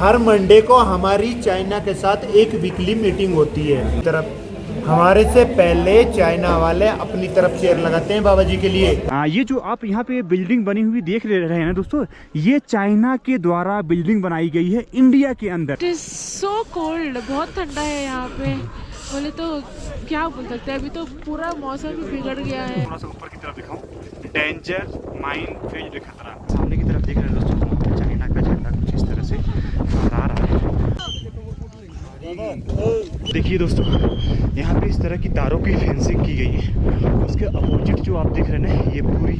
हर Monday को हमारी China के साथ एक वीकली मीटिंग होती है। तरफ हमारे से पहले चाइना वाले अपनी तरफ चेयर लगाते हैं बाबा जी के लिए। ये जो आप यहाँ पे बिल्डिंग बनी हुई देख रहे हैं ना दोस्तों, ये चाइना के द्वारा बिल्डिंग बनाई गई है इंडिया के अंदर। इट इज सो कोल्ड, बहुत ठंडा है यहाँ पे। बोले तो क्या बोल सकते हैं, अभी तो पूरा मौसम ही बिगड़ गया है। थोड़ा सा ऊपर की तरफ दिखाऊं, डेंजर माइन फील्ड खतरा। सामने की तरफ देख रहे हैं दोस्तों, चाइना का झंडा कुछ इस तरह से फहरा रहा है। देखिए दोस्तों, यहाँ पे इस तरह की तारों की फेंसिंग की गई है। उसके अपोजिट जो आप देख रहे हैं ना, ये पूरी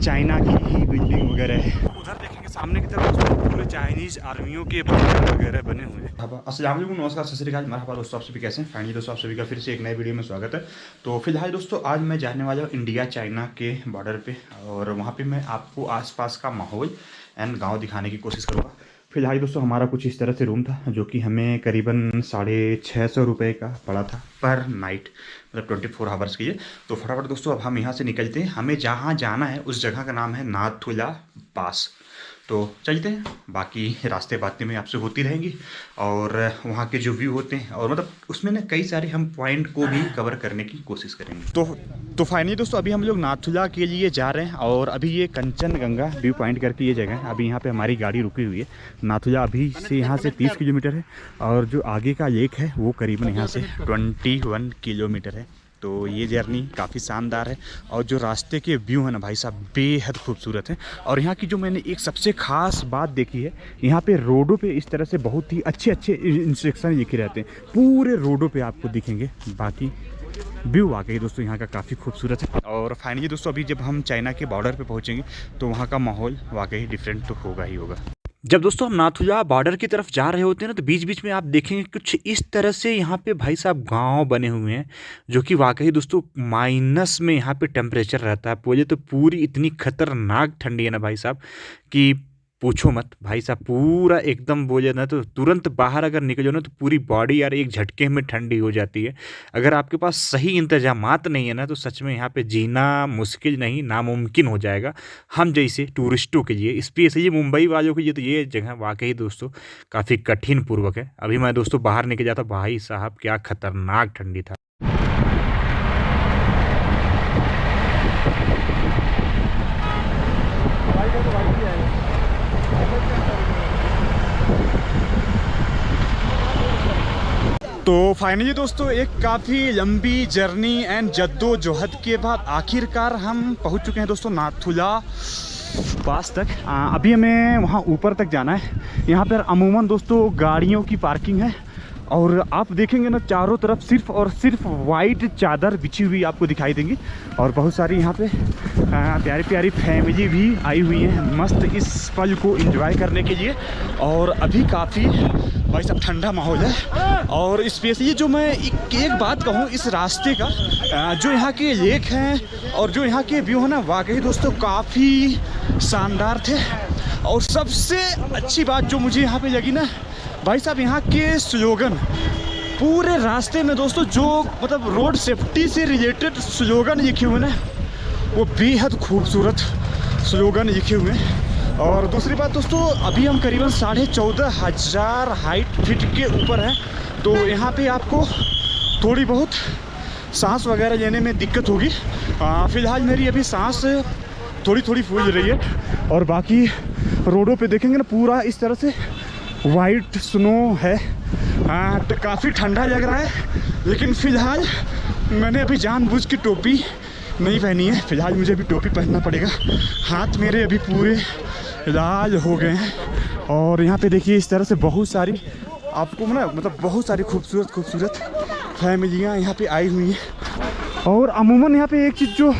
चाइना की ही बिल्डिंग वगैरह है। उधर देखेंगे सामने की तरफ दोस्तों, पूरे चाइनीज आर्मियों के बंकर वगैरह बने हुए हैं। अस्सलाम वालेकुम, नमस्कार, सत श्री अकाल, मरहबा दोस्तों, आप सभी कैसे हैं? फाइनली दोस्तों, आप सभी का फिर से एक नए वीडियो में स्वागत है। तो फिलहाल दोस्तों, आज मैं जाने वाला हूँ इंडिया चाइना के बॉर्डर पे, और वहाँ पे मैं आपको आसपास का माहौल एंड गाँव दिखाने की कोशिश करूँगा। फिलहाल दोस्तों, हमारा कुछ इस तरह से रूम था, जो कि हमें करीबन 650 रुपये का पड़ा था पर नाइट, मतलब 24 आवर्स के लिए। तो फटाफट दोस्तों, अब हम यहाँ से निकलते हैं। हमें जहाँ जाना है उस जगह का नाम है नाथुला पास। तो चलते हैं, बाकी रास्ते बातें में आपसे होती रहेंगी, और वहाँ के जो व्यू होते हैं, और मतलब उसमें ना कई सारे हम पॉइंट को भी कवर करने की कोशिश करेंगे। तो फाइनली दोस्तों, अभी हम लोग नाथुला के लिए जा रहे हैं, और अभी ये कंचनगंगा व्यू पॉइंट करके ये जगह है। अभी यहाँ पे हमारी गाड़ी रुकी हुई है। नाथुला अभी से यहाँ से 30 किलोमीटर है, और जो आगे का लेक है वो करीबन यहाँ से 21 किलोमीटर है। तो ये जर्नी काफ़ी शानदार है, और जो रास्ते के व्यू है ना भाई साहब, बेहद खूबसूरत है। और यहाँ की जो मैंने एक सबसे ख़ास बात देखी है, यहाँ पे रोडों पे इस तरह से बहुत ही अच्छे अच्छे इंस्ट्रक्शन लिखे रहते हैं, पूरे रोडों पे आपको दिखेंगे। बाकी व्यू वाकई दोस्तों यहाँ का काफ़ी खूबसूरत है। और फाइनली दोस्तों, अभी जब हम चाइना के बॉर्डर पे पहुँचेंगे तो वहाँ का माहौल वाकई डिफरेंट तो होगा ही होगा। जब दोस्तों हम नाथुला बॉर्डर की तरफ जा रहे होते हैं ना, तो बीच बीच में आप देखेंगे कुछ इस तरह से यहाँ पे भाई साहब गांव बने हुए हैं, जो कि वाकई दोस्तों माइनस में यहाँ पे टेम्परेचर रहता है। बोले तो पूरी इतनी खतरनाक ठंडी है ना भाई साहब कि पूछो मत भाई साहब। पूरा एकदम बोले ना तो तुरंत बाहर अगर निकलो ना, तो पूरी बॉडी यार एक झटके में ठंडी हो जाती है। अगर आपके पास सही इंतजामात नहीं है ना, तो सच में यहाँ पे जीना मुश्किल नहीं, नामुमकिन हो जाएगा हम जैसे टूरिस्टों के लिए। स्पेशली मुंबई वालों के लिए तो ये जगह वाकई दोस्तों काफ़ी कठिन पूर्वक है। अभी मैं दोस्तों बाहर निकल जाता, भाई साहब क्या खतरनाक ठंडी था। तो फाइनली दोस्तों, एक काफ़ी लंबी जर्नी एंड जद्दोजहद के बाद आखिरकार हम पहुंच चुके हैं दोस्तों नाथुला पास तक। अभी हमें वहां ऊपर तक जाना है। यहां पर अमूमन दोस्तों गाड़ियों की पार्किंग है, और आप देखेंगे ना चारों तरफ सिर्फ और सिर्फ वाइट चादर बिछी हुई आपको दिखाई देंगी, और बहुत सारी यहाँ पे प्यारी प्यारी फैमिली भी आई हुई है मस्त इस पल को एंजॉय करने के लिए। और अभी काफ़ी भाई साहब ठंडा माहौल है। और स्पेशली जो मैं एक बात कहूँ इस रास्ते का, जो यहाँ के लेक हैं और जो यहाँ के व्यू है ना, वाकई दोस्तों काफ़ी शानदार थे। और सबसे अच्छी बात जो मुझे यहाँ पे लगी ना भाई साहब, यहाँ के स्लोगन पूरे रास्ते में दोस्तों, जो मतलब रोड सेफ्टी से रिलेटेड स्लोगन लिखे हुए ना, वो बेहद खूबसूरत स्लोगन लिखे हुए हैं। और दूसरी बात दोस्तों, अभी हम करीबन 14,500 हाइट फीट के ऊपर हैं, तो यहाँ पे आपको थोड़ी बहुत सांस वगैरह लेने में दिक्कत होगी। फ़िलहाल मेरी अभी सांस थोड़ी थोड़ी फूल रही है। और बाकी रोडों पे देखेंगे ना, पूरा इस तरह से वाइट स्नो है। तो काफ़ी ठंडा लग रहा है, लेकिन फ़िलहाल मैंने अभी जानबूझ के टोपी नहीं पहनी है। फ़िलहाल मुझे अभी टोपी पहनना पड़ेगा। हाथ मेरे अभी पूरे लाल हो गए हैं। और यहाँ पे देखिए इस तरह से बहुत सारी आपको ना, मतलब बहुत सारी खूबसूरत खूबसूरत फैमिलियाँ यहाँ पे आई हुई हैं। और अमूमन यहाँ पे एक चीज़ जो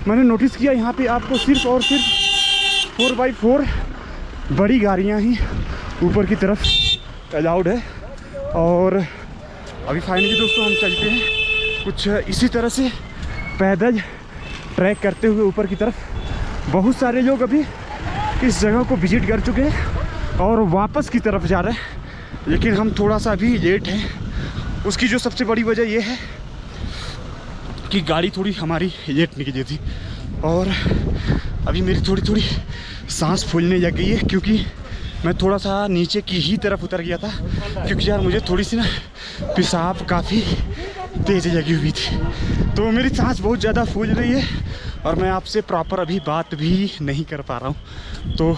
मैंने नोटिस किया, यहाँ पे आपको सिर्फ और सिर्फ 4x4 बड़ी गाड़ियाँ ही ऊपर की तरफ अलाउड है। और अभी फाइनली दोस्तों हम चलते हैं कुछ इसी तरह से पैदल ट्रैक करते हुए ऊपर की तरफ। बहुत सारे लोग अभी इस जगह को विजिट कर चुके हैं और वापस की तरफ जा रहे हैं, लेकिन हम थोड़ा सा अभी लेट हैं। उसकी जो सबसे बड़ी वजह यह है कि गाड़ी थोड़ी हमारी लेट निकली थी, और अभी मेरी थोड़ी थोड़ी सांस फूलने लग गई है, क्योंकि मैं थोड़ा सा नीचे की ही तरफ उतर गया था, क्योंकि यार मुझे थोड़ी सी ना पेशाब काफ़ी तेज़ लगी हुई थी, तो मेरी सांस बहुत ज़्यादा फूल रही है और मैं आपसे प्रॉपर अभी बात भी नहीं कर पा रहा हूँ। तो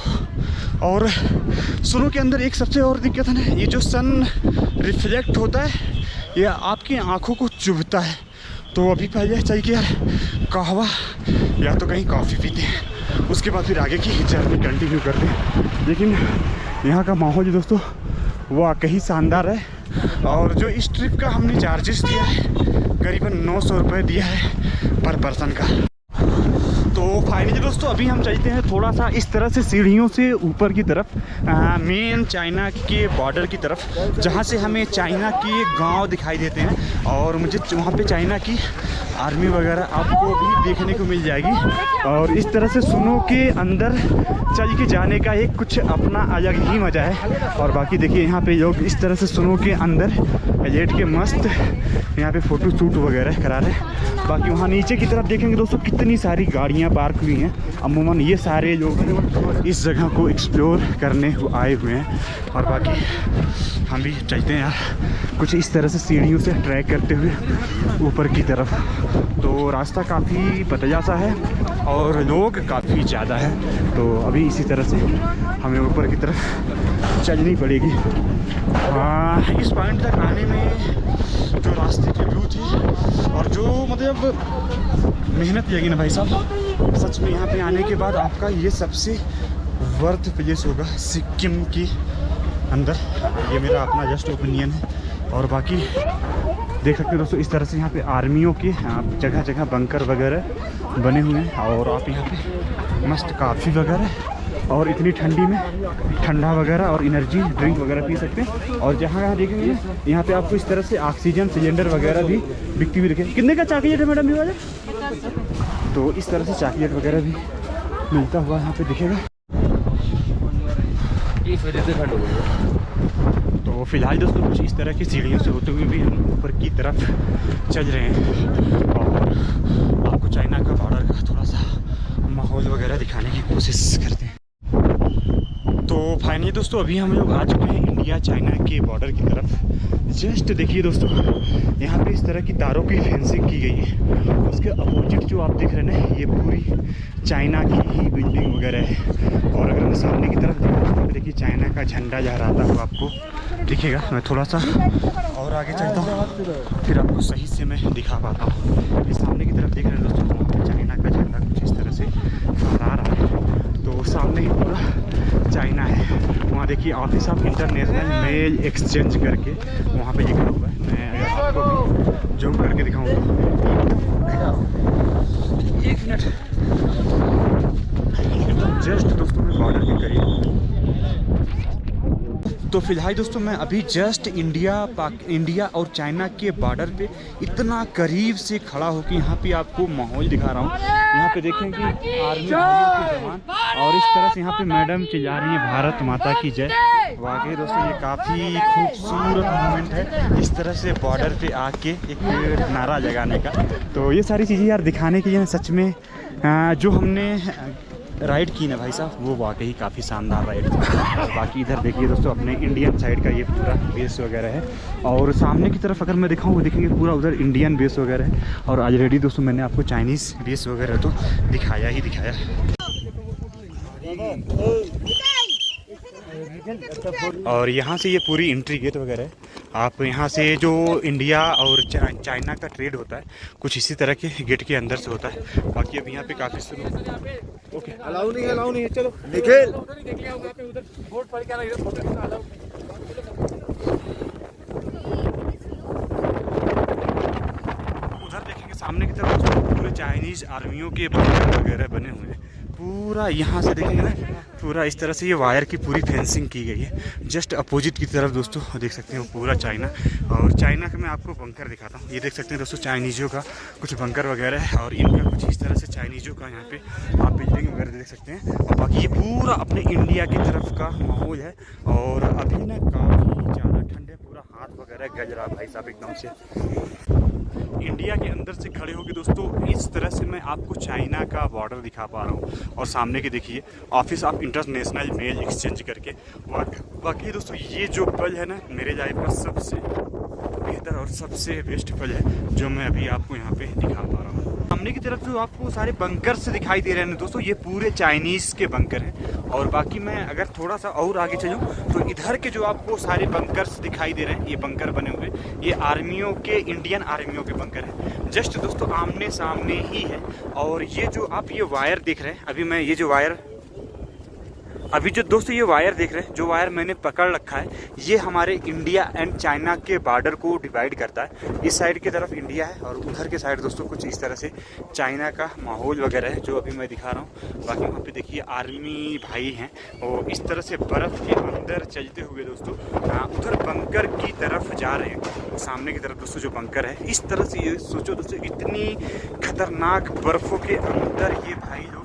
और सुनो के अंदर एक सबसे और दिक्कत है ना, ये जो सन रिफ्लेक्ट होता है ये आपकी आँखों को चुभता है। तो अभी पहले चाहिए कि यार कहवा या तो कहीं कॉफ़ी पीते हैं, उसके बाद फिर आगे की जर्नी कंटिन्यू करते हैं। लेकिन यहाँ का माहौल दोस्तों वाकई शानदार है। और जो इस ट्रिप का हमने चार्जेस दिया है करीबन 900 रुपये दिया है पर पर्सन का। तो फाइनली दोस्तों अभी हम चलते हैं थोड़ा सा इस तरह से सीढ़ियों से ऊपर की तरफ, मेन चाइना के बॉर्डर की तरफ, जहाँ से हमें चाइना के गांव दिखाई देते हैं और मुझे वहाँ पे चाइना की आर्मी वगैरह आपको भी देखने को मिल जाएगी। और इस तरह से सुनो के अंदर चल के जाने का एक कुछ अपना अलग ही मज़ा है। और बाकी देखिए यहाँ पे लोग इस तरह से सुनो के अंदर लेट के मस्त यहाँ पे फ़ोटो शूट वगैरह करा रहे हैं। बाकी वहाँ नीचे की तरफ देखेंगे दोस्तों कितनी सारी गाड़ियाँ पार्क हुई हैं। अमूमन ये सारे लोग इस जगह को एक्सप्लोर करने आए हुए हैं। और बाकी हम भी चलते हैं यार कुछ इस तरह से सीढ़ियों से ट्रैक करते हुए ऊपर की तरफ। तो रास्ता काफ़ी पतला सा है और लोग काफ़ी ज़्यादा है, तो अभी इसी तरह से हमें ऊपर की तरफ चलनी पड़ेगी। इस पॉइंट तक आने में जो रास्ते के व्यू थे और जो मतलब मेहनत लगी ना भाई साहब, सच में यहाँ पे आने के बाद आपका ये सबसे वर्थ प्लेस होगा सिक्किम के अंदर। ये मेरा अपना जस्ट ओपिनियन है। और बाकी देख सकते हैं दोस्तों इस तरह से यहाँ पे आर्मियों के जगह जगह बंकर वगैरह बने हुए हैं। और आप यहाँ पे मस्त कॉफ़ी वगैरह और इतनी ठंडी में ठंडा वगैरह और एनर्जी ड्रिंक वगैरह पी सकते हैं। और जहाँ देखेंगे यहाँ पे आपको इस तरह से ऑक्सीजन सिलेंडर वगैरह भी बिकती हुई दिखेगी। कितने का चॉकलेट है मैडम ये वाला? तो इस तरह से चॉकलेट वगैरह भी मिलता हुआ यहाँ पे दिखेगा। तो फिलहाल दोस्तों कुछ इस तरह की सीढ़ियों से होते हुए भी हम ऊपर की तरफ चल रहे हैं और आपको चाइना का बॉर्डर का थोड़ा सा माहौल वगैरह दिखाने की कोशिश करते हैं। तो फाइनली दोस्तों अभी हम लोग आ चुके हैं इंडिया चाइना के बॉर्डर की तरफ। जस्ट देखिए दोस्तों यहाँ पे इस तरह की तारों की फेंसिंग की गई है। उसके अपोजिट जो आप देख रहे हैं ना ये पूरी चाइना की ही बिल्डिंग वगैरह है। और अगर मैं सामने की तरफ देखूँ तो देखिए चाइना का झंडा लहराता हुआ आपको दिखेगा। मैं थोड़ा सा और आगे चलता हूँ फिर आपको सही से मैं दिखा पाता हूँ। ये सामने की तरफ देख रहे हैं दोस्तों चाइना का झंडा कुछ इस तरह से फहरा रहा है। तो सामने ही पूरा चाइना है। वहाँ देखिए office of international mail exchange करके वहाँ पे लिखा हुआ है। मैं अगर आपको भी जूम करके दिखाऊँ तो एक मिनट जस्ट दोस्तों मैं बॉर्डर के करीब। तो फिलहाल दोस्तों मैं अभी जस्ट इंडिया और चाइना के बॉर्डर पे इतना करीब से खड़ा होकर यहाँ पे आपको माहौल दिखा रहा हूँ। यहाँ पे देखेंगे आर्मी के जवान और इस तरह से यहाँ पे मैडम चिल्ला रही है भारत माता की जय। वाकई दोस्तों ये काफ़ी खूबसूरत मोमेंट है इस तरह से बॉर्डर पे आके एक नारा लगाने का। तो ये सारी चीज़ें यार दिखाने के लिए सच में जो हमने राइड की ना भाई साहब वो वाकई काफ़ी शानदार राइड थी। और बाकी इधर देखिए दोस्तों अपने इंडियन साइड का ये पूरा बेस वगैरह है। और सामने की तरफ अगर मैं दिखाऊँ वो देखेंगे पूरा उधर इंडियन बेस वगैरह है। और ऑलरेडी दोस्तों मैंने आपको चाइनीज़ बेस वगैरह तो दिखाया ही दिखाया। और यहाँ से ये पूरी एंट्री गेट वगैरह है। आप यहाँ से जो इंडिया और चाइना का ट्रेड होता है कुछ इसी तरह के गेट के अंदर से होता है। बाकी अभी यहाँ पे काफ़ी सुनो ओके अलाउ नहीं है चलो निखिल बोर्ड पढ़ के उधर देखेंगे सामने की तरफ पूरे चाइनीज़ आर्मियों के बंकर वगैरह बने हुए हैं। पूरा यहाँ से देखेंगे ना पूरा इस तरह से ये वायर की पूरी फेंसिंग की गई है। जस्ट अपोजिट की तरफ दोस्तों देख सकते हैं पूरा चाइना। और चाइना का मैं आपको बंकर दिखाता हूँ। ये देख सकते हैं दोस्तों चाइनीज़ों का कुछ बंकर वगैरह है और इनका कुछ इस तरह से चाइनीज़ों का यहाँ पे आप बिल्डिंग वगैरह देख सकते हैं। और बाकी ये पूरा अपने इंडिया की तरफ का माहौल है। और अभी ना काफ़ी ज़्यादा ठंड है, पूरा हाथ वगैरह गज रहा भाई साहब एकदम से। इंडिया के अंदर से खड़े होकर दोस्तों इस तरह से मैं आपको चाइना का बॉर्डर दिखा पा रहा हूँ। और सामने के देखिए office of international mail exchange करके। बाकी दोस्तों ये जो पल है ना मेरे लाइफ का सबसे बेहतर और सबसे बेस्ट पल है जो मैं अभी आपको यहाँ पे दिखा पा रहा हूँ। सामने की तरफ जो आपको सारे बंकर से दिखाई दे रहे हैं दोस्तों, ये पूरे चाइनीज़ के बंकर हैं। और बाकी मैं अगर थोड़ा सा और आगे चलूँ तो इधर के जो आपको सारे बंकर्स दिखाई दे रहे हैं, ये बंकर बने हुए, ये आर्मियों के, इंडियन आर्मियों के बंकर हैं। जस्ट दोस्तों आमने सामने ही है। और ये जो आप ये वायर देख रहे हैं, अभी मैं ये जो वायर दोस्तों ये वायर देख रहे हैं, जो वायर मैंने पकड़ रखा है, ये हमारे इंडिया एंड चाइना के बॉर्डर को डिवाइड करता है। इस साइड की तरफ इंडिया है और उधर के साइड दोस्तों कुछ इस तरह से चाइना का माहौल वगैरह है जो अभी मैं दिखा रहा हूँ। बाकी वहाँ पे देखिए आर्मी भाई हैं और इस तरह से बर्फ़ के अंदर चलते हुए दोस्तों उधर बंकर की तरफ जा रहे हैं। सामने की तरफ दोस्तों जो बंकर है, इस तरह से ये सोचो दोस्तों इतनी खतरनाक बर्फ़ों के अंदर ये भाई लोग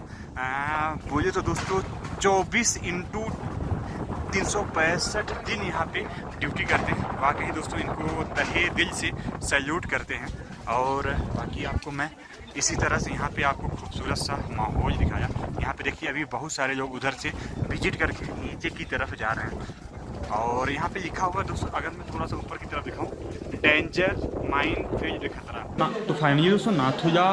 बोले तो दोस्तों 24/365 दिन यहाँ पे ड्यूटी करते हैं। वाकई दोस्तों इनको तहे दिल से सैल्यूट करते हैं। और बाकी आपको मैं इसी तरह से यहाँ पे आपको खूबसूरत सा माहौल दिखाया। यहाँ पे देखिए अभी बहुत सारे लोग उधर से विजिट करके नीचे की तरफ जा रहे हैं। और यहाँ पे लिखा हुआ दोस्तों, अगर मैं थोड़ा सा ऊपर की तरफ दिखाऊं, डेंजर माइन फील्ड खतरा ना। तो फाइनली दोस्तों नाथुला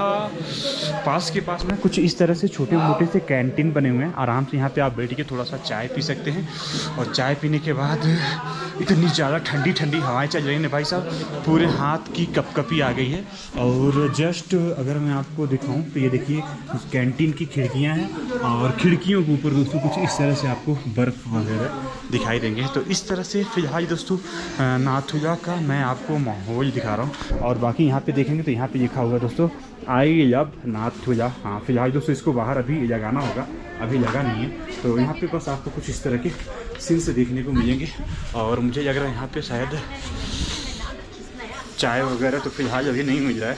पास के पास में कुछ इस तरह से छोटे मोटे से कैंटीन बने हुए हैं। आराम से यहाँ पे आप बैठ के थोड़ा सा चाय पी सकते हैं। और चाय पीने के बाद इतनी ज़्यादा ठंडी ठंडी हवाएं चल रही हैं भाई साहब, पूरे हाथ की कपकपी आ गई है। और जस्ट अगर मैं आपको दिखाऊं तो ये देखिए कैंटीन की खिड़कियां हैं और खिड़कियों के ऊपर दोस्तों कुछ इस तरह से आपको बर्फ़ वगैरह दिखाई देंगे। तो इस तरह से फ़िलहाल दोस्तों नाथुला का मैं आपको माहौल दिखा रहा हूँ। और बाकी यहाँ पे देखेंगे तो यहाँ पे लिखा हुआ दोस्तों आई लव नाथुला। हाँ फिलहाल दोस्तों इसको बाहर अभी लगाना होगा, अभी लगा नहीं है। तो यहाँ पे बस आपको कुछ इस तरह के सीन्स देखने को मिलेंगे। और मुझे लग रहा है यहाँ पे शायद चाय वगैरह तो फ़िलहाल अभी नहीं मिल रहा है।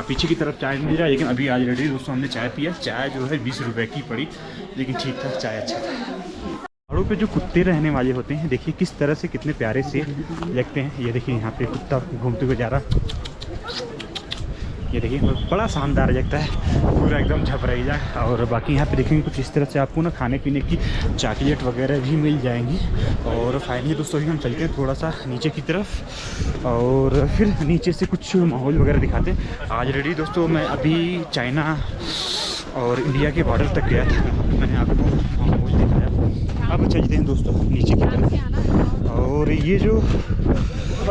पीछे की तरफ चाय मिल रहा है, लेकिन अभी ऑलरेडी दोस्तों हमने चाय पिया। चाय जो है 20 रुपये की पड़ी, लेकिन ठीक ठाक चाय अच्छा था। पहाड़ों पे जो कुत्ते रहने वाले होते हैं देखिए किस तरह से कितने प्यारे से लगते हैं। ये देखिए यहाँ पे कुत्ता घूमते हुए जा रहा, ये देखिए बड़ा शानदार लगता है, पूरा एकदम झपरैला। और बाकी यहाँ पे देखेंगे कुछ इस तरह से आपको ना खाने पीने की चॉकलेट वगैरह भी मिल जाएंगी। और फाइनली दोस्तों हम चलते हैं थोड़ा सा नीचे की तरफ और फिर नीचे से कुछ माहौल वगैरह दिखाते हैं। ऑलरेडी दोस्तों मैं अभी चाइना और इंडिया के बॉर्डर तक गया था, मैंने आपको माहौल दिखाया। अब चलते हैं दोस्तों नीचे की तरफ। और ये जो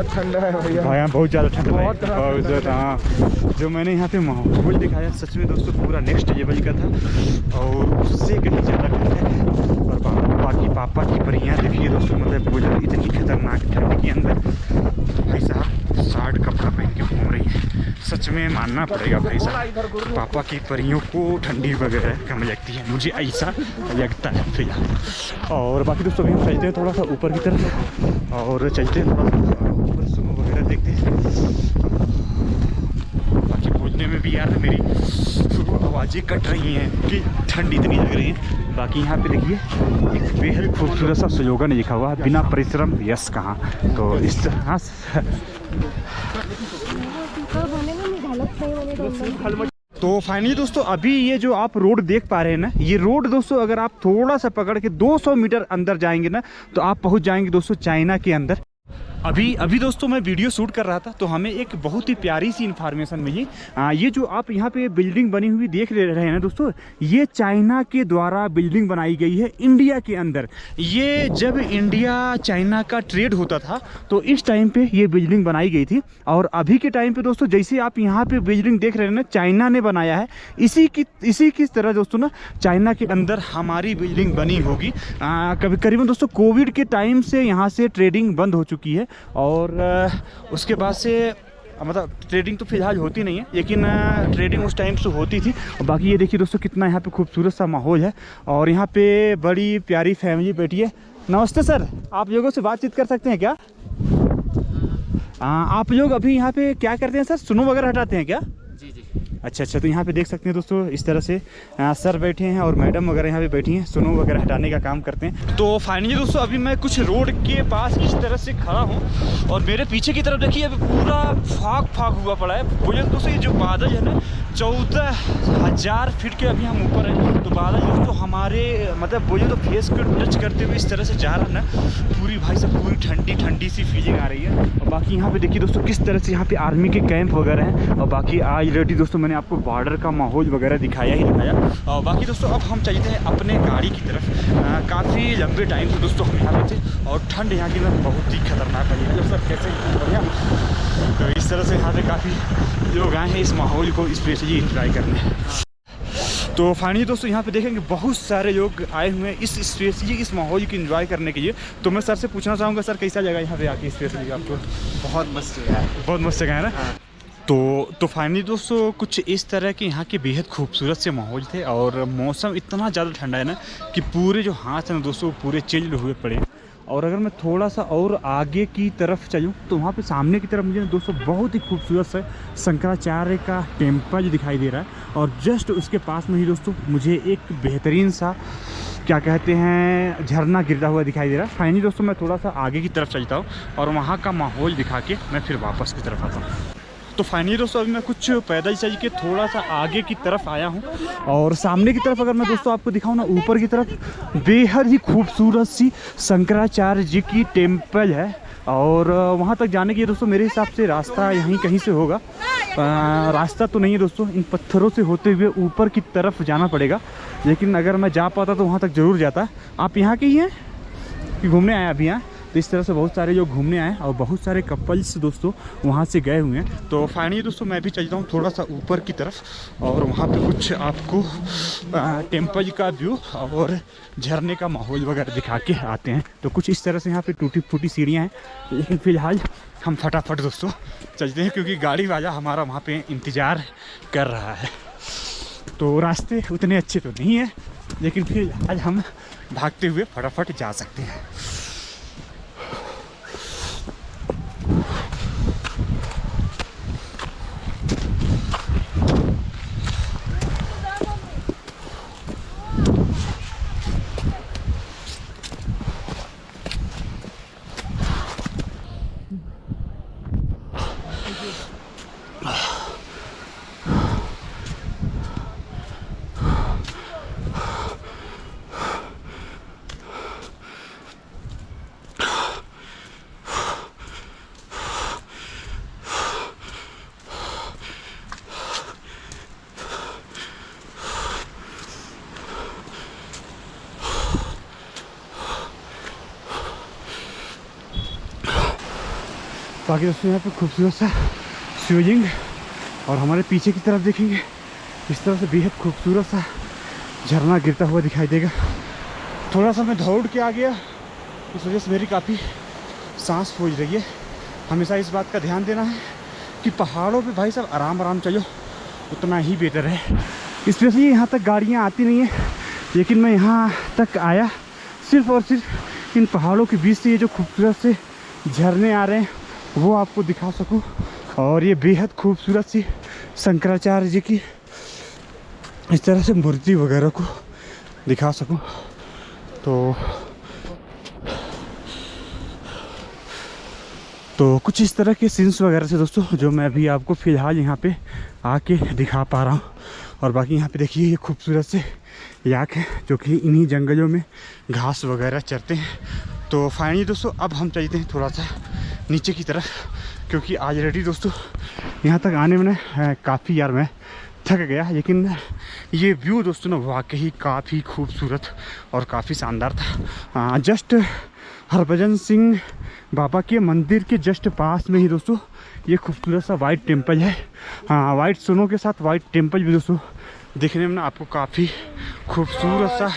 ठंडा है भैया, हाँ यहाँ बहुत ज़्यादा ठंड है, बहुत ज़्यादा। हाँ जो मैंने यहाँ पे माहौल दिखाया सच में दोस्तों पूरा नेक्स्ट लेवल का था और उससे कहीं ज़्यादा ठंड है। और बाकी पापा की परियाँ देखिए दोस्तों, मतलब बहुत इतनी खतरनाक ठंड के अंदर भाई साहब शर्ट कपड़ा पहन के घूम रही है। सच में मानना पड़ेगा भाई साहब, पापा की परियों को ठंडी वगैरह कम लगती है, मुझे ऐसा लगता है फिलहाल। और बाकी दोस्तों अभी हम चलते हैं थोड़ा सा ऊपर की तरफ और चलते हैं थोड़ा सा ऊपर सुनो वगैरह देखते हैं। बाकी बोलने में भी यार मेरी आवाज़ें कट रही हैं कि ठंड इतनी लग रही है। बाकी यहाँ पे देखिए एक बेहद खूबसूरत सा स्लोगन लिखा हुआ है, बिना परिश्रम यश कहाँ। तो इस तरह तो फाइनली दोस्तों अभी ये जो आप रोड देख पा रहे हैं ना, ये रोड दोस्तों अगर आप थोड़ा सा पकड़ के 200 मीटर अंदर जाएंगे ना तो आप पहुंच जाएंगे दोस्तों चाइना के अंदर। अभी दोस्तों मैं वीडियो शूट कर रहा था तो हमें एक बहुत ही प्यारी सी इन्फॉर्मेशन मिली। ये जो आप यहाँ पे बिल्डिंग बनी हुई देख रहे हैं ना दोस्तों, ये चाइना के द्वारा बिल्डिंग बनाई गई है इंडिया के अंदर। ये जब इंडिया चाइना का ट्रेड होता था तो इस टाइम पे ये बिल्डिंग बनाई गई थी। और अभी के टाइम पे दोस्तों जैसे आप यहाँ पे बिल्डिंग देख रहे हैं ना, चाइना ने बनाया है, इसी की तरह दोस्तों ना चाइना के अंदर हमारी बिल्डिंग बनी होगी। कभी करीबन दोस्तों कोविड के टाइम से यहाँ से ट्रेडिंग बंद हो चुकी है। और उसके बाद से मतलब ट्रेडिंग तो फिलहाल होती नहीं है, लेकिन ट्रेडिंग उस टाइम से होती थी। और बाकी ये देखिए दोस्तों कितना यहाँ पे खूबसूरत सा माहौल है। और यहाँ पे बड़ी प्यारी फैमिली बैठी है। नमस्ते सर, आप लोगों से बातचीत कर सकते हैं क्या? आप लोग अभी यहाँ पे क्या करते हैं सर, सुनो वगैरह हटाते हैं क्या? जी जी। अच्छा अच्छा, तो यहाँ पे देख सकते हैं दोस्तों इस तरह से सर बैठे हैं और मैडम वगैरह यहाँ पे बैठी हैं, स्नो वगैरह हटाने का काम करते हैं। तो फाइनली दोस्तों अभी मैं कुछ रोड के पास इस तरह से खड़ा हूँ और मेरे पीछे की तरफ देखिए अभी पूरा फाग हुआ पड़ा है। बोलिए दोस्तों ये जो बादल है ना 14,000 फीट के अभी हम ऊपर हैं, तो बादल दोस्तों हमारे मतलब बोलिए तो फेस को टच करते हुए इस तरह से जा रहा है ना, पूरी भाई सब पूरी ठंडी ठंडी सी फीलिंग आ रही है। और बाकी यहाँ पे देखिए दोस्तों किस तरह से यहाँ पे आर्मी के कैंप वगैरह हैं। और बाकी आज रेडी दोस्तों मैंने आपको बॉर्डर का माहौल वगैरह दिखाया। और बाकी दोस्तों अब हम चलते हैं अपने गाड़ी की तरफ। काफ़ी लंबे टाइम से दोस्तों हम यहाँ पे थे और ठंड यहाँ की ना बहुत ही खतरनाक है। जब सर कैसे बढ़िया, तो इस तरह से यहाँ पे काफ़ी लोग आए हैं इस माहौल को स्पेशली इंजॉय करने। तो फाइनली दोस्तों यहाँ पे देखेंगे बहुत सारे लोग आए हुए हैं इस स्पेशली इस माहौल को एंजॉय करने के लिए। तो मैं सर से पूछना चाहूँगा सर कैसा जगह यहाँ पे आके स्पेशली आपको? बहुत मस्त जगह है, बहुत मस्त जगह है ना। हाँ। तो फाइनली दोस्तों कुछ इस तरह के यहाँ के बेहद खूबसूरत से माहौल थे और मौसम इतना ज़्यादा ठंडा है ना कि पूरे जो हाथ हैं ना दोस्तों पूरे चिल्ड हुए पड़े हैं। और अगर मैं थोड़ा सा और आगे की तरफ चलूँ तो वहाँ पे सामने की तरफ मुझे दोस्तों बहुत ही खूबसूरत सा शंकराचार्य का टेम्पल दिखाई दे रहा है और जस्ट उसके पास में ही दोस्तों मुझे एक बेहतरीन सा क्या कहते हैं झरना गिरता हुआ दिखाई दे रहा है। फाइनली दोस्तों मैं थोड़ा सा आगे की तरफ चलता हूँ और वहाँ का माहौल दिखा के मैं फिर वापस की तरफ आता हूँ। तो फाइनली दोस्तों अभी मैं कुछ पैदल चल के थोड़ा सा आगे की तरफ आया हूँ और सामने की तरफ अगर मैं दोस्तों आपको दिखाऊँ ना, ऊपर की तरफ बेहद ही खूबसूरत सी शंकराचार्य जी की टेम्पल है और वहाँ तक जाने के लिए दोस्तों मेरे हिसाब से रास्ता यहीं कहीं से होगा। रास्ता तो नहीं है दोस्तों, इन पत्थरों से होते हुए ऊपर की तरफ जाना पड़ेगा, लेकिन अगर मैं जा पाता तो वहाँ तक ज़रूर जाता। आप यहाँ के ही हैं कि घूमने आए अभी यहाँ? तो इस तरह से बहुत सारे लोग घूमने आए और बहुत सारे कपल्स दोस्तों वहाँ से गए हुए हैं। तो फाइनली दोस्तों मैं भी चलता हूँ थोड़ा सा ऊपर की तरफ और वहाँ पे कुछ आपको टेम्पल का व्यू और झरने का माहौल वगैरह दिखा के आते हैं। तो कुछ इस तरह से यहाँ पे टूटी फूटी सीढ़ियाँ हैं, लेकिन फ़िलहाल हम फटाफट दोस्तों चलते हैं क्योंकि गाड़ी वाला हमारा वहाँ पर इंतज़ार कर रहा है। तो रास्ते उतने अच्छे तो नहीं हैं, लेकिन फिलहाल हम भागते हुए फटाफट जा सकते हैं। बाकी दोस्तों यहाँ पे खूबसूरत सा शिवलिंग और हमारे पीछे की तरफ देखेंगे इस तरह से बेहद खूबसूरत सा झरना गिरता हुआ दिखाई देगा। थोड़ा सा मैं दौड़ के आ गया, इस वजह से मेरी काफ़ी सांस फूल रही है। हमेशा इस बात का ध्यान देना है कि पहाड़ों पे भाई साहब आराम आराम चलो, उतना ही बेहतर है। स्पेशली यहाँ तक गाड़ियाँ आती नहीं हैं, लेकिन मैं यहाँ तक आया सिर्फ़ और सिर्फ इन पहाड़ों के बीच से ये जो खूबसूरत से झरने आ रहे हैं वो आपको दिखा सकूं और ये बेहद खूबसूरत सी शंकराचार्य जी की इस तरह से मूर्ति वगैरह को दिखा सकूं। तो कुछ इस तरह के सीन्स वगैरह से दोस्तों जो मैं अभी आपको फ़िलहाल यहाँ पे आके दिखा पा रहा हूँ। और बाकी यहाँ पे देखिए ये खूबसूरत से याक है जो कि इन्हीं जंगलों में घास वगैरह चरते हैं। तो फाइनली दोस्तों अब हम चलते हैं थोड़ा सा नीचे की तरफ, क्योंकि आज रेडी दोस्तों यहाँ तक आने में काफ़ी यार मैं थक गया, लेकिन ये व्यू दोस्तों ना वाकई काफ़ी खूबसूरत और काफ़ी शानदार था। जस्ट हरभजन सिंह बाबा के मंदिर के जस्ट पास में ही दोस्तों ये खूबसूरत सा वाइट टेम्पल है। हाँ, वाइट सोनों के साथ वाइट टेम्पल भी दोस्तों दिखने में ना आपको काफ़ी खूबसूरत सा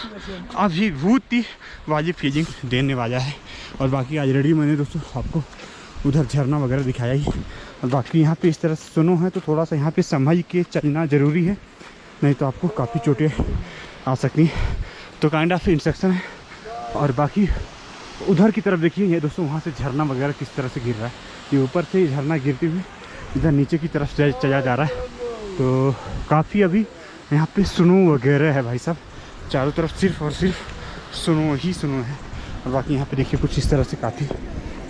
अभिभूति वाली फीलिंग देने वाला है। और बाकी आज रेडी मैंने दोस्तों आपको उधर झरना वगैरह दिखाया ही, और बाकी यहाँ पे इस तरह से सुनो है तो थोड़ा सा यहाँ पे संभल के चलना ज़रूरी है, नहीं तो आपको काफ़ी चोटें आ सकती हैं। तो काइंड ऑफ इंस्ट्रक्शन है। और बाकी उधर की तरफ देखिए ये दोस्तों वहाँ से झरना वगैरह किस तरह से गिर रहा है। ये ऊपर से झरना गिरते हुए इधर नीचे की तरफ चला जा रहा है तो काफ़ी अभी यहाँ पे स्नो वगैरह है भाई साहब, चारों तरफ सिर्फ और सिर्फ स्नो ही स्नो है। और बाकी यहाँ पे देखिए कुछ इस तरह से काफ़ी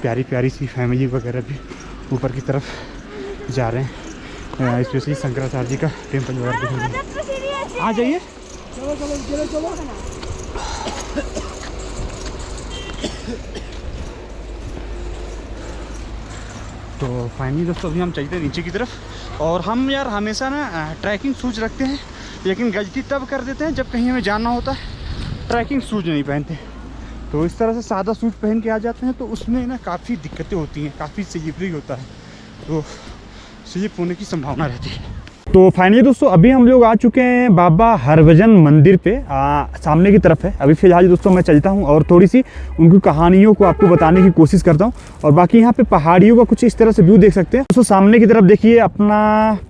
प्यारी प्यारी सी फैमिली वगैरह भी ऊपर की तरफ जा रहे हैं, स्पेशली शंकराचार्य जी का टेम्पल वगैरह देखने। आ जाइए। तो फाइनली दोस्तों अभी हम चलते हैं नीचे की तरफ। और हम यार हमेशा ना ट्रैकिंग शूज रखते हैं, लेकिन गलती तब कर देते हैं जब कहीं हमें जाना होता है, ट्रैकिंग शूज नहीं पहनते। तो इस तरह से सादा शूज पहन के आ जाते हैं, तो उसमें ना काफ़ी दिक्कतें होती हैं, काफ़ी स्लिपरी होता है, तो स्लिप होने की संभावना रहती है। तो फाइनली दोस्तों अभी हम लोग आ चुके हैं बाबा हरभजन मंदिर पे, सामने की तरफ है। अभी फ़िलहाल दोस्तों मैं चलता हूँ और थोड़ी सी उनकी कहानियों को आपको बताने की कोशिश करता हूँ। और बाकी यहाँ पे पहाड़ियों का कुछ इस तरह से व्यू देख सकते हैं दोस्तों। सामने की तरफ देखिए अपना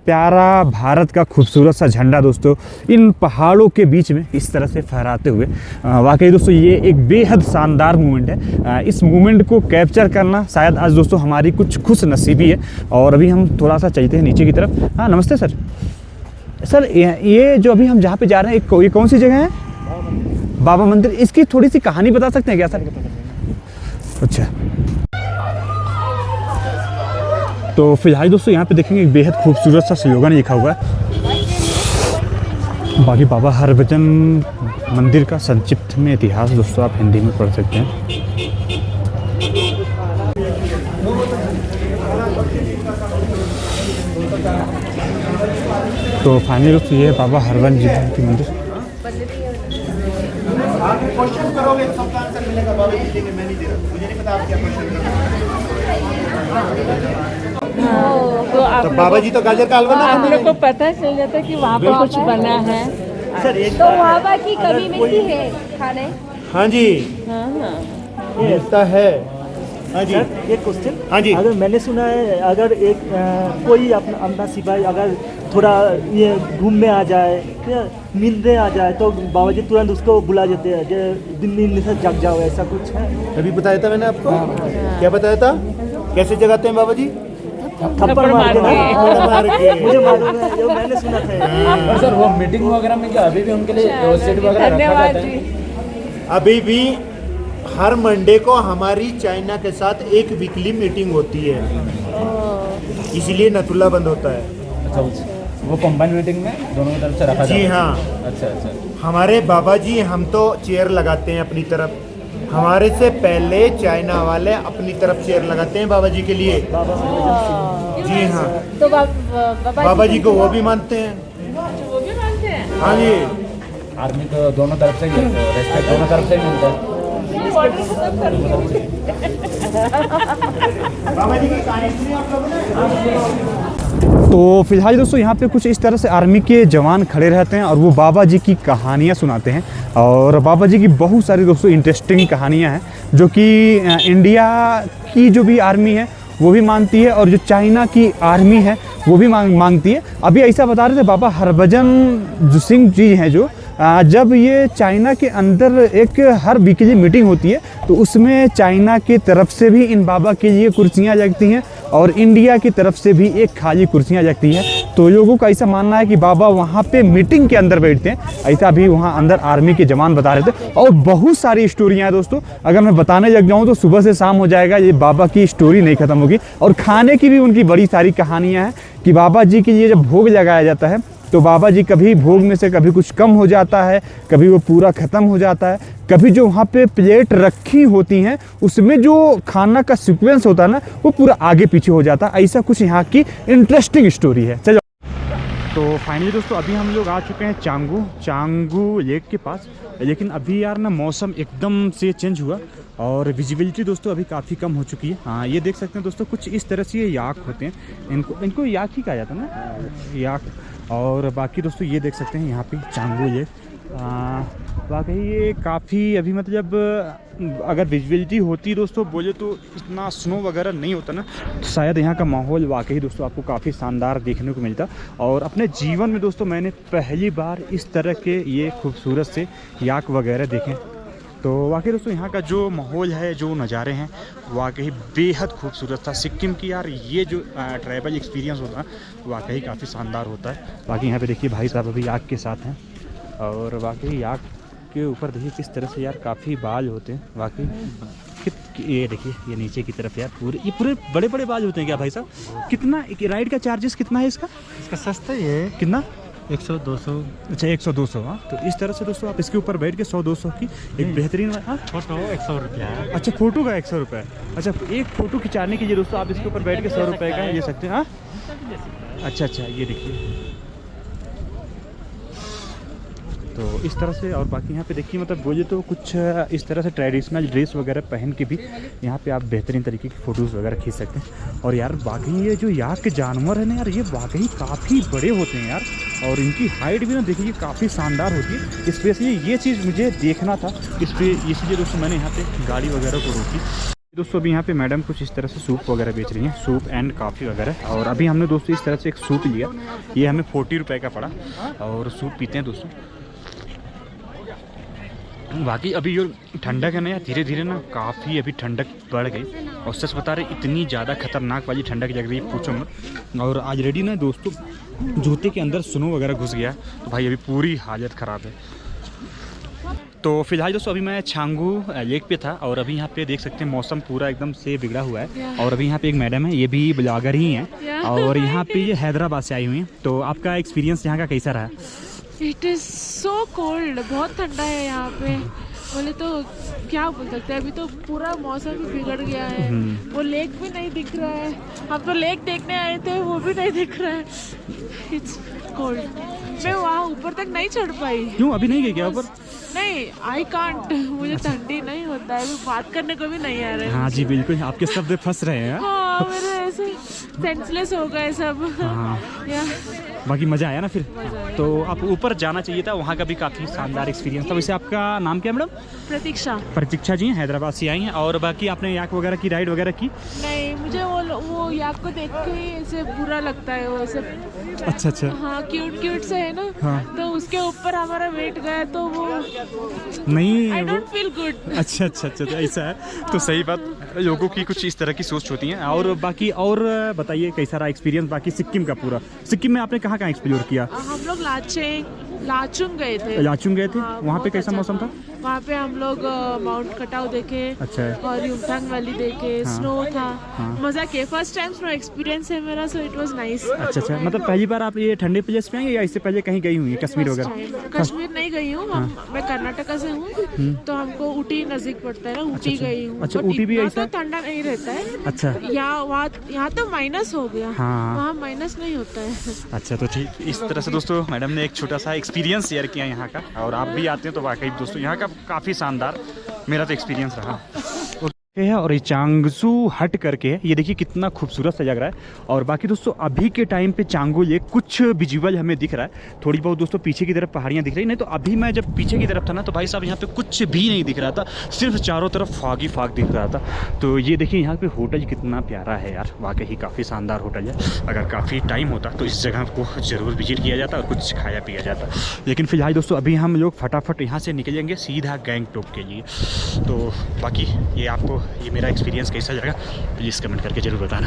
प्यारा भारत का खूबसूरत सा झंडा दोस्तों इन पहाड़ों के बीच में इस तरह से फहराते हुए। वाकई दोस्तों ये एक बेहद शानदार मूवमेंट है। इस मूवमेंट को कैप्चर करना शायद आज दोस्तों हमारी कुछ खुश नसीबी है। और अभी हम थोड़ा सा चलते हैं नीचे की तरफ। हाँ नमस्ते सर। सर ये जो अभी हम जहाँ पे जा रहे हैं ये कौन सी जगह है? बाबा मंदिर। इसकी थोड़ी सी कहानी बता सकते हैं क्या सर? अच्छा, तो फिलहाल दोस्तों यहाँ पे देखेंगे एक बेहद खूबसूरत सा स्लोगन लिखा हुआ है। बाकी बाबा हरभजन मंदिर का संक्षिप्त में इतिहास दोस्तों आप हिंदी में पढ़ सकते हैं। तो फाइनली दोस्तों ये है बाबा हरभजन जी की मंदिर। आप क्वेश्चन करोगे सबका आंसर मिलेगा बाबा जी देंगे, मैं नहीं दे रहा, मुझे नहीं पता आप क्या क्वेश्चन करोगे। तो आप तो बाबा जी तो गाजर का हलवा आप लोग को पता चल जाता कि वहाँ पर कुछ बना है। तो वहाँ की कमी मिलती है खाने? हाँ जी हाँ मिलता है। हाँ जी एक क्वेश्चन। हाँ जी। अगर मैंने सुना है अगर एक कोई अपना सिपाही अगर थोड़ा ये घूमने आ जाए, मिलने आ जाए, तो बाबा जी तुरंत उसको बुला देते हैं कि दिन से जग जाओ, ऐसा कुछ है? अभी बताया था मैंने आपको। क्या बताया था? कैसे जगाते हैं बाबा जी? थप्पड़ मार के ना। थप्पड़ मार के। मुझे मालूम है, जो मैंने सुना था। और सर वो मीटिंग वगैरह में क्या अभी भी उनके लिए सीट वगैरह रखा धन्यवाद जाता जी। है? अभी भी हर मंडे को हमारी चाइना के साथ एक वीकली मीटिंग होती है, इसीलिए नथुला बंद होता है। अच्छा, वो कंबाइन मीटिंग में दोनों तरफ से रखा जी जाता है? हाँ। अच्छा अच्छा। हमारे बाबा जी हम तो चेयर लगाते हैं अपनी तरफ, हमारे से पहले चाइना वाले अपनी तरफ चेयर लगाते हैं बाबा जी के लिए। जी हाँ। तो बाबा जी को वो भी मानते हैं। वो भी मानते हैं। हाँ जी। आर्मी तो दोनों तरफ से ही रेस्पेक्ट दोनों तरफ से ही मिलता है। बाबा जी की कहानी सुनी आप लोगों ने? तो फिलहाल दोस्तों यहाँ पे कुछ इस तरह से आर्मी के जवान खड़े रहते हैं और वो बाबा जी की कहानियाँ सुनाते हैं। और बाबा जी की बहुत सारी दोस्तों इंटरेस्टिंग कहानियाँ हैं जो कि इंडिया की जो भी आर्मी है वो भी मानती है और जो चाइना की आर्मी है वो भी मांगती है। अभी ऐसा बता रहे थे बाबा हरभजन सिंह जी हैं जो जब ये चाइना के अंदर एक हर वीकली मीटिंग होती है तो उसमें चाइना की तरफ से भी इन बाबा के लिए कुर्सियाँ लगती हैं और इंडिया की तरफ से भी एक खाली कुर्सियाँ लगती हैं। तो लोगों का ऐसा मानना है कि बाबा वहाँ पे मीटिंग के अंदर बैठते हैं। ऐसा भी वहाँ अंदर आर्मी के जवान बता रहे थे। और बहुत सारी स्टोरियाँ हैं दोस्तों, अगर मैं बताने लग जाऊँ तो सुबह से शाम हो जाएगा, ये बाबा की स्टोरी नहीं ख़त्म होगी। और खाने की भी उनकी बड़ी सारी कहानियाँ हैं कि बाबा जी के लिए जब भोग लगाया जाता है तो बाबा जी कभी भोग में से कभी कुछ कम हो जाता है, कभी वो पूरा ख़त्म हो जाता है, कभी जो वहाँ पे प्लेट रखी होती हैं उसमें जो खाना का सीक्वेंस होता है ना वो पूरा आगे पीछे हो जाता है। ऐसा कुछ यहाँ की इंटरेस्टिंग स्टोरी है। चलो तो फाइनली दोस्तों अभी हम लोग आ चुके हैं चांगू लेक के पास। लेकिन अभी यार ना मौसम एकदम से चेंज हुआ और विजिबिलिटी दोस्तों अभी काफ़ी कम हो चुकी है। हाँ ये देख सकते हैं दोस्तों कुछ इस तरह से ये याक होते हैं, इनको याक ही कहा जाता है ना, याक। और बाकी दोस्तों ये देख सकते हैं यहाँ पे चांगू लेक। वाकई ये काफ़ी अभी मतलब अगर विजिबिलिटी होती दोस्तों बोले तो इतना स्नो वगैरह नहीं होता ना तो शायद यहाँ का माहौल वाकई दोस्तों आपको काफ़ी शानदार देखने को मिलता। और अपने जीवन में दोस्तों मैंने पहली बार इस तरह के ये खूबसूरत से याक वगैरह देखें। तो वाकई दोस्तों यहाँ का जो माहौल है, जो नज़ारे हैं, वाकई बेहद खूबसूरत था। सिक्किम की यार ये जो ट्रैवल एक्सपीरियंस होता है वाकई काफ़ी शानदार होता है। बाकी यहाँ पे देखिए भाई साहब अभी आग के साथ हैं, और वाकई आग के ऊपर देखिए किस तरह से यार काफ़ी बाल होते हैं। वाकई ये देखिए ये नीचे की तरफ यार पूरे बड़े बड़े बाल होते हैं क्या भाई साहब? कितना राइड का चार्जेस कितना है इसका? इसका सस्ता ही है, कितना? 100-200। अच्छा 100-200। हाँ, तो इस तरह से दोस्तों आप इसके ऊपर बैठ के 100-200 की एक बेहतरीन फोटो 100 रुपया है। अच्छा फोटो का 100 रुपये। अच्छा एक फ़ोटो खिंचाने के लिए दोस्तों आप इसके ऊपर बैठ के 100 रुपये का ले सकते हैं। हाँ अच्छा ये देखिए, तो इस तरह से। और बाकी यहाँ पे देखिए मतलब बोलिए तो कुछ इस तरह से ट्रेडिशनल ड्रेस वगैरह पहन के भी यहाँ पे आप बेहतरीन तरीके की फ़ोटोज़ वगैरह खींच सकते हैं। और यार बाकी ये जो यहाँ के जानवर हैं ना यार, ये वाकई काफ़ी बड़े होते हैं यार, और इनकी हाइट भी ना देखिए काफ़ी शानदार होती है। इस वजह से ये चीज़ मुझे देखना था, इसलिए दोस्तों मैंने यहाँ पर गाड़ी वगैरह को रोकी। दोस्तों अभी यहाँ पे मैडम कुछ इस तरह से सूप वगैरह बेच रही हैं, सूप एंड कॉफ़ी वगैरह। और अभी हमने दोस्तों इस तरह से एक सूप लिया, ये हमें 40 रुपये का पड़ा, और सूप पीते हैं दोस्तों। बाकी अभी जो ठंडक है ना यार, धीरे धीरे ना काफ़ी अभी ठंडक बढ़ गई, और सच बता रहे इतनी ज़्यादा खतरनाक वाली ठंडक लग रही है पूछो मत। और आज रेडी ना दोस्तों जूते के अंदर स्नो वगैरह घुस गया, तो भाई अभी पूरी हालत ख़राब है। तो फिलहाल दोस्तों अभी मैं छांगू लेक पे था, और अभी यहाँ पे देख सकते हैं मौसम पूरा एकदम से बिगड़ा हुआ है। और अभी यहाँ पे एक मैडम है, ये भी ब्लॉगर ही हैं, और यहाँ पे ये हैदराबाद से आई हुई हैं। तो आपका एक्सपीरियंस यहाँ का कैसा रहा? इट इज़ सो कोल्ड, बहुत ठंडा है यहाँ पे। बोले तो क्या बोल सकते हैं, अभी तो पूरा मौसम भी बिगड़ गया है। वो लेक भी नहीं दिख रहा है, हम तो लेक देखने आए थे वो भी नहीं दिख रहा है। इट्स कोल्ड, मैं वहाँ ऊपर तक नहीं चढ़ पाई। क्यों अभी नहीं गई क्या ऊपर? नहीं, आई कांट, मुझे ठंडी नहीं होता है, बात करने को भी नहीं आ रहा है। हाँ जी बिल्कुल, आपके शब्द फंस रहे हैं। हाँ मेरे ऐसे सेंसलेस हो गए सब। हाँ। या बाकी मज़ा आया ना फिर? तो आप ऊपर जाना चाहिए था, वहाँ का भी काफ़ी शानदार एक्सपीरियंस था। वैसे आपका नाम क्या है मैडम? प्रतीक्षा जी, हैदराबाद से आई हैं। और बाकी आपने याक वगैरह की राइड वगैरह की? नहीं, मुझे वो याक को देख के ही ऐसे बुरा लगता है, वो ऐसे अच्छा हाँ क्यूट से है ना। हाँ। तो उसके ऊपर हमारा वेट गया तो वो नहीं, आई डोंट फील गुड। अच्छा तो ऐसा है। तो सही बात, लोगों की कुछ इस तरह की सोच होती है। और बाकी और बताइए कैसा रहा एक्सपीरियंस बाकी सिक्किम का पूरा? सिक्किम में आपने कहाँ एक्सप्लोर किया? हम लोग लाचुंग गए थे। लाचुंग गए थे, हाँ, वहाँ पे कैसा मौसम था? वहाँ पे हम लोग माउंट कटाव देखे। अच्छा। और युमथांग वैली देखे। हाँ। स्नो था। हाँ। मजा किया, फर्स्ट टाइम स्नो एक्सपीरियंस है मेरा, सो इट वाज नाइस। अच्छा मतलब पहली बार आप ये ठंडे प्लेस पे आई या इससे पहले कहीं गई हुई है कश्मीर वगैरह? कश्मीर नहीं गई हूँ, मैं कर्नाटका से हूँ, तो हमको ऊटी नजदीक पड़ता है ना, ऊटी गई हूँ। अच्छा ऊटी भी ऐसा? तो ठंडा नहीं रहता है। अच्छा। यहाँ तो माइनस हो गया। हाँ। वहाँ माइनस नहीं होता है। अच्छा तो ठीक, इस तरह से दोस्तों मैडम ने एक छोटा सा एक्सपीरियंस शेयर किया यहाँ का। और आप भी आते हैं तो वाकई दोस्तों यहाँ का काफ़ी शानदार मेरा तो एक्सपीरियंस रहा है। और ये चांगसू हट करके है, ये देखिए कितना खूबसूरत सा लग रहा है। और बाकी दोस्तों अभी के टाइम पे चांगू लेक कुछ विजुअल हमें दिख रहा है, थोड़ी बहुत दोस्तों पीछे की तरफ पहाड़ियाँ दिख रही, नहीं तो अभी मैं जब पीछे की तरफ था ना तो भाई साहब यहाँ पे कुछ भी नहीं दिख रहा था, सिर्फ चारों तरफ फाग ही फाग दिख रहा था। तो ये देखिए यहाँ पे होटल कितना प्यारा है यार, वाकई काफ़ी शानदार होटल है। अगर काफ़ी टाइम होता तो इस जगह को ज़रूर विजिट किया जाता और कुछ खाया पिया जाता। लेकिन फिलहाल दोस्तों अभी हम लोग फटाफट यहाँ से निकलेंगे सीधा गैंगटॉक के लिए। तो बाकी ये आपको ये मेरा एक्सपीरियंस कैसा लगा प्लीज़ कमेंट करके ज़रूर बताना।